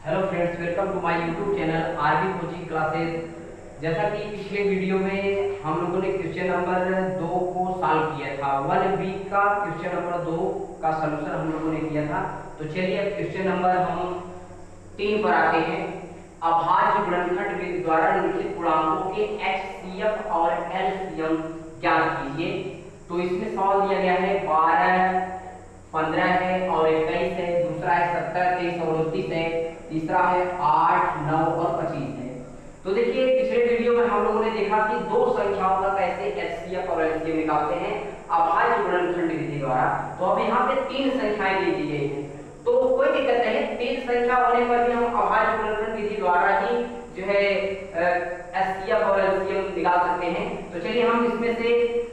Hello friends, welcome to my YouTube channel RB coaching classes. जैसा कि पिछले video में हम लोगों ने क्वेश्चन नंबर 2 को सॉल्व किया था, 1B का क्वेश्चन नंबर 2 का सलूशन हम लोगों ने किया था। तो चलिए अब क्वेश्चन नंबर हम 3 पर आते हैं। अभाज्य गुणनखंड विधि द्वारा निम्नलिखित पूर्णांकों के HCF और LCM ज्ञात कीजिए। तो इसमें सवाल दिया गया है 12, 15 है और 21 है, दूसरा है 17, 23 और 29 है, तीसरा है 8, 9 और 25 है। तो देखिए पिछले वीडियो में हम लोगों ने देखा कि दो संख्याओं का कैसे HCF और LCM निकालते हैं अभाज्य गुणनखंड विधि द्वारा। तो अब यहाँ पे 3 संख्याएं दे दी गई हैं, तो कोई दिक्कत नहीं, 3 संख्या होने पर भी हम अभाज्य गुणनखंड विधि द्वारा ही जो है HCF और LCM निकाल सकते हैं। तो चलिए हम इसमें से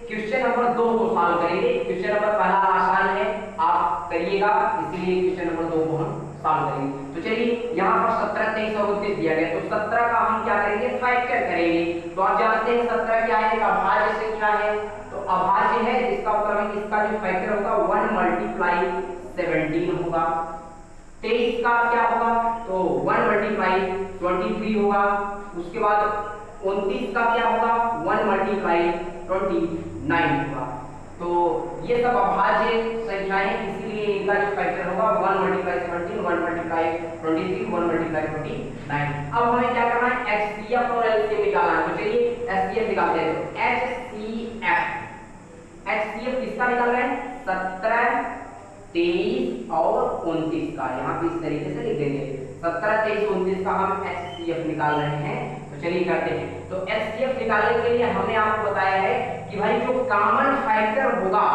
क्वेश्चन नंबर 2 को सॉल्व करेंगे। क्वेश्चन नंबर पहला आसान है, आप करिएगा, इसलिए क्वेश्चन नंबर 2 को हम सॉल्व करेंगे। तो चलिए यहाँ पर 17, 23 और 29 दिया गया, तो 17 का हम क्या करेंगे, फैक्टर करेंगे। तो आप जानते हैं 17 क्या है, एक अभाज्य संख्या है, तो अभाज्य है इसका मतलब इसका जो फैक्टर होगा 1 × 17 होगा। 23 का क्या होगा, तो 1 × 23 होगा। उसके बाद 29 का क्या होगा, 1 × 29 होगा। तो ये सब अभाज्य संख्याएं, इसीलिए इनका जो फैक्टर होगा 1 × 17, 1 × 23, 1 × 29। अब हमें क्या करना है, HCF और LCM निकालना है। तो चलिए HCF निकालते हैं। तो HCF किसका निकाल रहे हैं, 17, 23 और 29 का। यहाँ पे इस तरीके से लिख देंगे, 17, 23, 29 का हम HCF निकाल रहे हैं। तो चलिए करते हैं। तो HCF निकालने के लिए हमने आपको बताया है कि भाई जो कॉमन फैक्टर होगा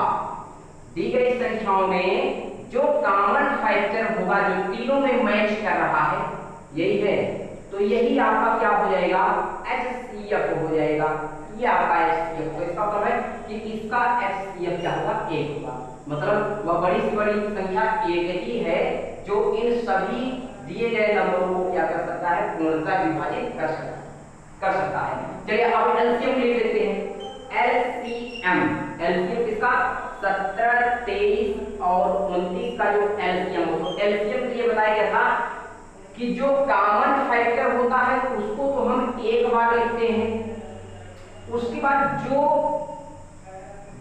दी गई संख्याओं में, जो कॉमन फैक्टर होगा जो तीनों में मैच कर रहा है, यही है, तो यही आपका क्या हो जाएगा, HCF हो जाएगा। ये आपका HCF, तो इसका मतलब है कि इसका HCF क्या होगा, 1 होगा। मतलब वह बड़ी से बड़ी संख्या 1 ही है जो इन सभी दिए गए नंबरों को क्या कर सकता है, पूर्णतः विभाजित कर सकता है। चलिए अब LCM ले लेते हैं। LCM किसका, 17, 23 और 29 का जो LCM हो। तो LCM के लिए बताया गया था कि जो कॉमन फैक्टर होता है उसको तो हम एक बार लिखते हैं, उसके बाद जो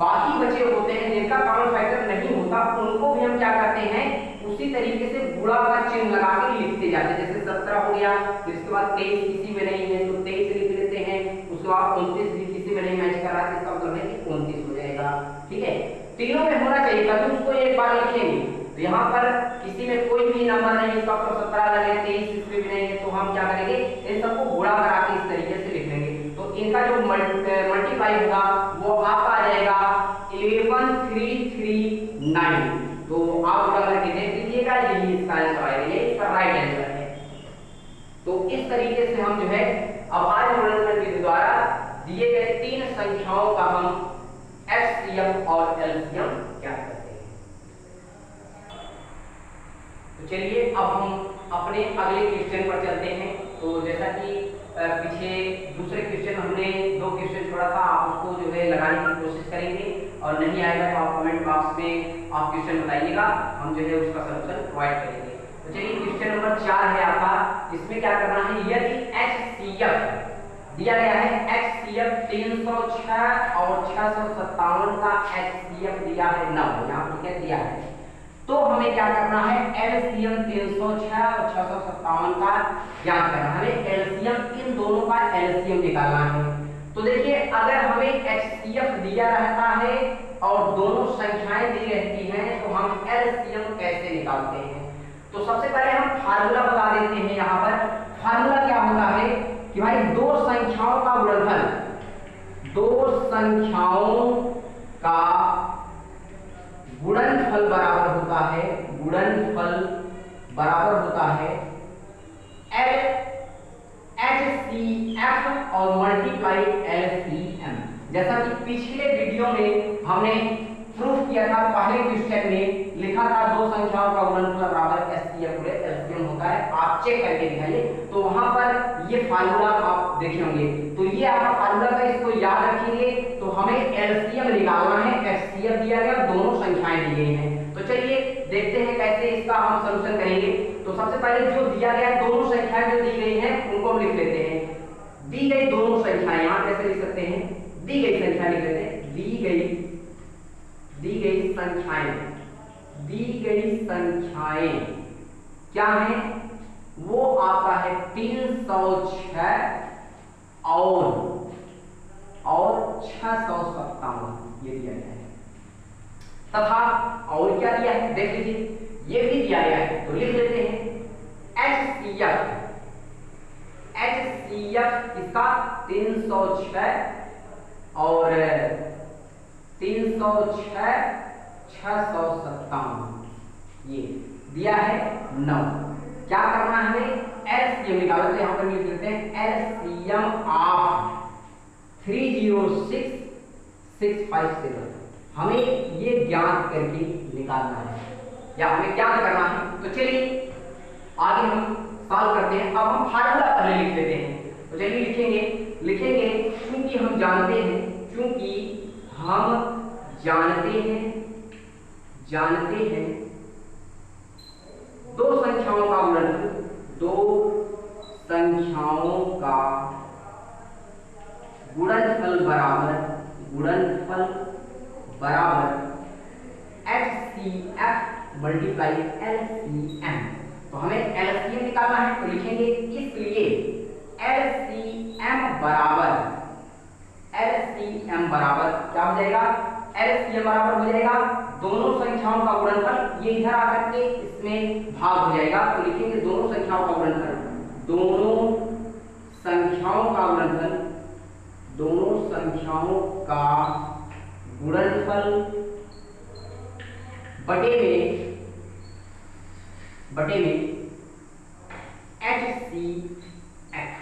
बाकी बचे होते हैं जिनका कॉमन फैक्टर नहीं होता उनको भी हम क्या करते हैं, उसी तरीके से गुणा का चिन्ह लगा के लिखते जाते हैं। जैसे 17 हो गया, तो इसके बाद 23 किसी में नहीं है तो 23 लिख लेते हैं, उसके बाद 29 भी किसी में नहीं मैच कर रहा है, इसका मतलब है कि 29 हो जाएगा। ठीक है, तीनों में होना चाहिए, कभी उसको एक बार लिखेंगे। तो यहाँ पर किसी में कोई भी नंबर नहीं, इसका तो 17 लगे, 23 इसमें भी नहीं है, तो हम क्या करेंगे, इन सबको गुणा करा के इस तरीके से लिख लेंगे। तो इनका जो मल्टीप्लाई होगा वो आपका आ जाएगा 11339। तो आप गुणा करके देख लीजिएगा, यही इसका आंसर आएगा, ये इसका राइट आंसर है। तो इस तरीके से हम जो है अभाज्य गुणनखंड विधि द्वारा दिए गए 3 संख्याओं का हम HCF और LCM ज्ञात करते हैं। तो चलिए अब हम अपने अगले क्वेश्चन पर चलते हैं। तो जैसा कि पीछे दूसरे क्वेश्चन हमने 2 क्वेश्चन छोड़ा था, आप उसको जो है लगाने की कोशिश करेंगे और नहीं आएगा तो आप कमेंट बॉक्स में आप क्वेश्चन बताइएगा, हम जो है उसका सलूशन प्रोवाइड करेंगे। तो चलिए क्वेश्चन नंबर 4 है आपका, इसमें क्या करना है, यदि HCF दिया गया है, HCF 306 और 657 का HCF दिया है 9, यहाँ पर क्या दिया है, तो हमें क्या करना है, LCM 306 और 657 का ज्ञात करना है। हमें LCM इन दोनों का LCM निकालना है। तो देखिए अगर हमें HCF दिया रहता है और दोनों संख्याएं दी रहती हैं तो हम LCM कैसे निकालते हैं। तो सबसे पहले हम फार्मूला बता देते हैं। यहाँ पर फार्मूला क्या होता है कि भाई दो संख्याओं का गुणनफल, दो संख्याओं का गुणनफल बराबर होता है, गुणनफल बराबर होता है HCF और मल्टीप्लाई LCM। जैसा कि पिछले वीडियो में हमने प्रूफ किया था, पहले क्वेश्चन में लिखा था दो संख्याओं का गुणनफल बराबर HCF और LCM होता है, आप चेक करके दिखाइए। तो वहां पर ये फार्मूला आप देखे होंगे, तो ये आपका फार्मूला था, इसको याद रखिए। तो हमें LCM निकालना है, HCF दिया गया, दोनों संख्याएं दी गई हैं। तो चलिए देखते हैं कैसे इसका हम सलूशन करेंगे। तो सबसे पहले पहले जो दिया गया है, दोनों संख्याएं जो दी गई हैं उनको हम लिख लेते हैं। दी गई दोनों संख्याएं यहां कैसे लिख सकते हैं, दी गई संख्या लिख लेते हैं। दी गई संख्याएं क्या है, वो आपका है 306 और 657 ये दिया गया है। तथा और क्या दिया है देख लीजिए, ये भी दिया गया है तो लिख लेते हैं HCF इसका 306 और 306 657 ये दिया है 9। क्या करना है हमें, एलसीएम निकालना, तो यहां पर लिख लेते हैं एलसीएम ऑफ 306657। हमें ये ज्ञात करके निकालना है या हमें ज्ञात करना है। तो चलिए आगे हम सॉल्व करते हैं। अब हम फार्मूला पहले लिख लेते हैं। तो चलिए लिखेंगे क्योंकि हम जानते हैं दो संख्याओं का गुणनफल बराबर HCF मल्टीप्लाई LCM। तो हमें LCM निकालना है तो लिखेंगे, इसलिए LCM बराबर क्या हो जाएगा, LCM बराबर हो जाएगा दोनों संख्याओं का गुणनफल। ये इधर आकर के इसमें भाग हो जाएगा तो लिखेंगे दोनों संख्याओं का गुणनफल बटे में HCF।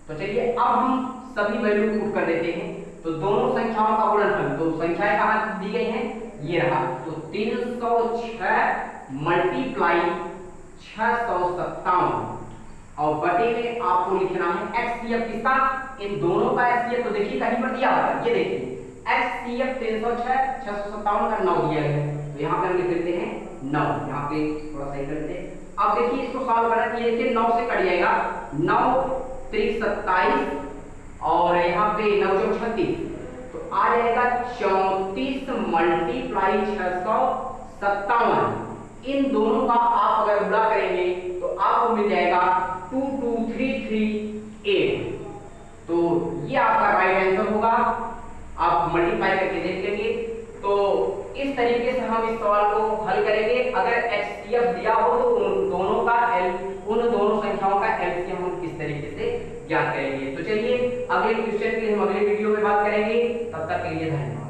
तो चलिए अब हम सभी वैल्यू पुट कर देते हैं। तो दोनों संख्याओं का गुणनफल, तो संख्याएं कहां दी गई हैं, ये रहा। तो 306 मल्टीप्लाई 657 और बटे में आपको लिखना है HCF किसका, इन दोनों का HCF। तो देखिए कहीं पर दिया हुआ है, ये देखिए HCF 306 657 का 9 दिया है। तो यहाँ पे हम लिख देते हैं 9, यहाँ पे थोड़ा सही कर देते हैं। अब देखिए इसको सॉल्व करना है, ये 9 से कट जाएगा, 9 3 27 और यहाँ पे 9 4 36, तो आ जाएगा 34 मल्टीप्लाई 657। इन दोनों का आप अगर गुणा करेंगे तो आपको मिल जाएगा 22338। तो ये आपका राइट आंसर होगा। आप मल्टीप्लाई करके देख लेंगे। तो इस तरीके से हम इस सवाल को हल करेंगे। अगर HCF दिया हो तो उन दोनों संख्याओं का LCM हम किस तरीके से ज्ञात करेंगे। तो चलिए अगले क्वेश्चन के लिए हम अगले वीडियो में बात करेंगे। तब तक के लिए धन्यवाद।